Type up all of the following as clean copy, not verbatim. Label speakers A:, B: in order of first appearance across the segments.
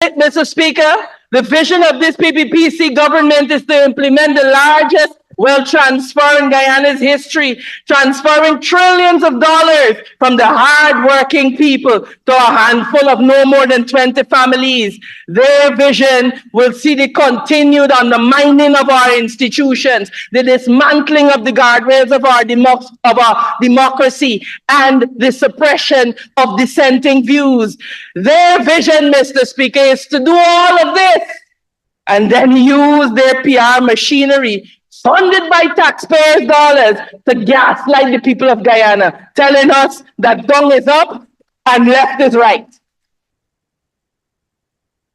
A: Mr. Speaker, the vision of this PPPC government is to implement the largest wealth transfer in Guyana's history, transferring trillions of dollars from the hard-working people to a handful of no more than 20 families. Their vision will see the continued undermining of our institutions, the dismantling of the guardrails of our democracy, and the suppression of dissenting views. Their vision, Mr. Speaker, is to do all of this and then use their PR machinery funded by taxpayers' dollars to gaslight the people of Guyana, telling us that down is up and left is right.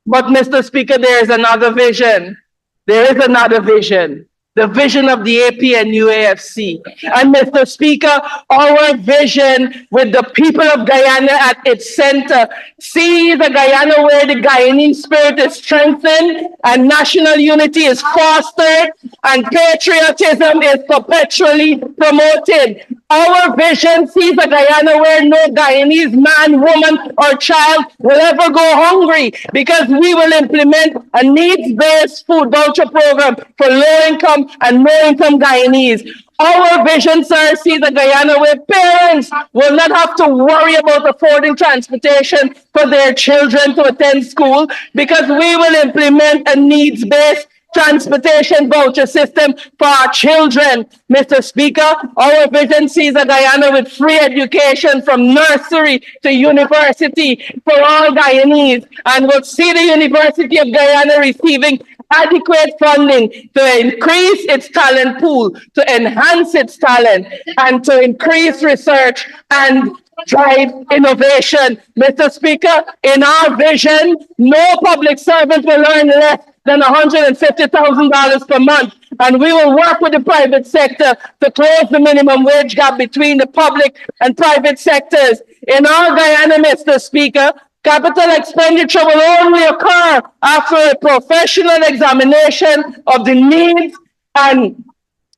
A: But, Mr. Speaker, there is another vision. There is another vision. The vision of the Apnu+Afc. And, Mr. Speaker, our vision with the people of Guyana at its center sees a Guyana where the Guyanese spirit is strengthened and national unity is fostered and patriotism is perpetually promoted. Our vision sees a Guyana where no Guyanese man, woman, or child will ever go hungry, because we will implement a needs-based food voucher program for low-income and no-income Guyanese. Our vision, sir, sees a Guyana where parents will not have to worry about affording transportation for their children to attend school, because we will implement a needs-based transportation voucher system for our children. Mr. Speaker, our vision sees a Guyana with free education from nursery to university for all Guyanese, and will see the University of Guyana receiving adequate funding to increase its talent pool, to enhance its talent, and to increase research and drive innovation. Mr. Speaker, in our vision, no public servant will earn less than $150,000 per month. And we will work with the private sector to close the minimum wage gap between the public and private sectors. In our Guyana, Mr. Speaker, capital expenditure will only occur after a professional examination of the needs and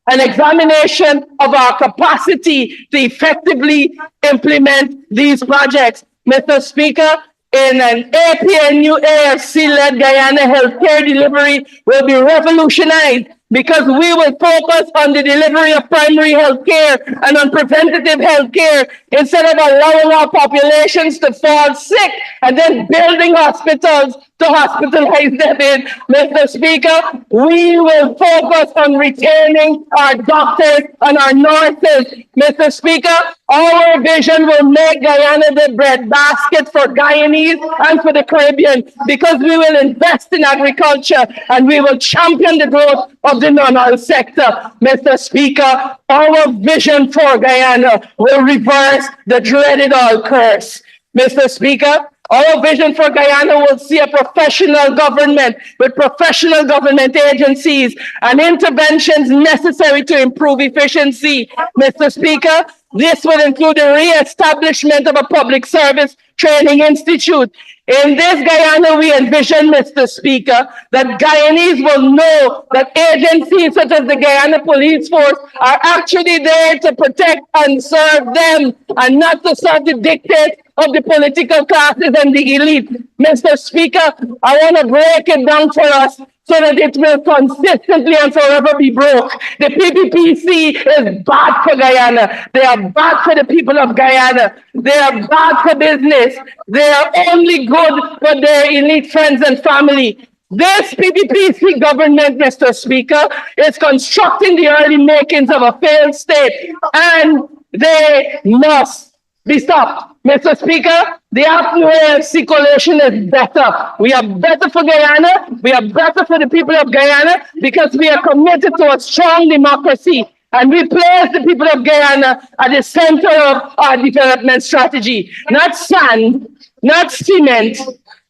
A: an examination of our capacity to effectively implement these projects. Mr. Speaker, in an Apnu+Afc-led Guyana, healthcare delivery will be revolutionized, because we will focus on the delivery of primary health care and on preventative health care, instead of allowing our populations to fall sick and then building hospitals to hospitalize them in. Mr. Speaker, we will focus on retaining our doctors and our nurses. Mr. Speaker, our vision will make Guyana the breadbasket for Guyanese and for the Caribbean, because we will invest in agriculture and we will champion the growth of the non-oil sector. Mr. Speaker, our vision for Guyana will reverse the dreaded oil curse. Mr. Speaker, our vision for Guyana will see a professional government with professional government agencies and interventions necessary to improve efficiency. Mr. Speaker, this will include the re-establishment of a public service training institute. In this Guyana, we envision, Mr. Speaker, that Guyanese will know that agencies such as the Guyana Police Force are actually there to protect and serve them, and not to serve the dictates of the political classes and the elite. Mr. Speaker, I want to break it down for us so that it will consistently and forever be broke. The PPPC is bad for Guyana. They are bad for the people of Guyana. They are bad for business. They are only good for their elite friends and family. This PPPC government, Mr. Speaker, is constructing the early makings of a failed state, and they must be stopped. Mr. Speaker, the Apnu+Afc coalition is better. We are better for Guyana. We are better for the people of Guyana, because we are committed to a strong democracy. And we place the people of Guyana at the center of our development strategy. Not sand, not cement,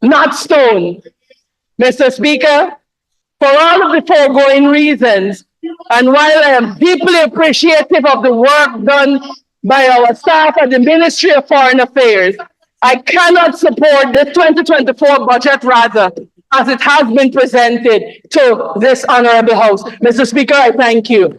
A: not stone. Mr. Speaker, for all of the foregoing reasons, and while I am deeply appreciative of the work done by our staff at the Ministry of Foreign Affairs, I cannot support the 2024 budget, rather, as it has been presented to this honorable House. Mr. Speaker, I thank you.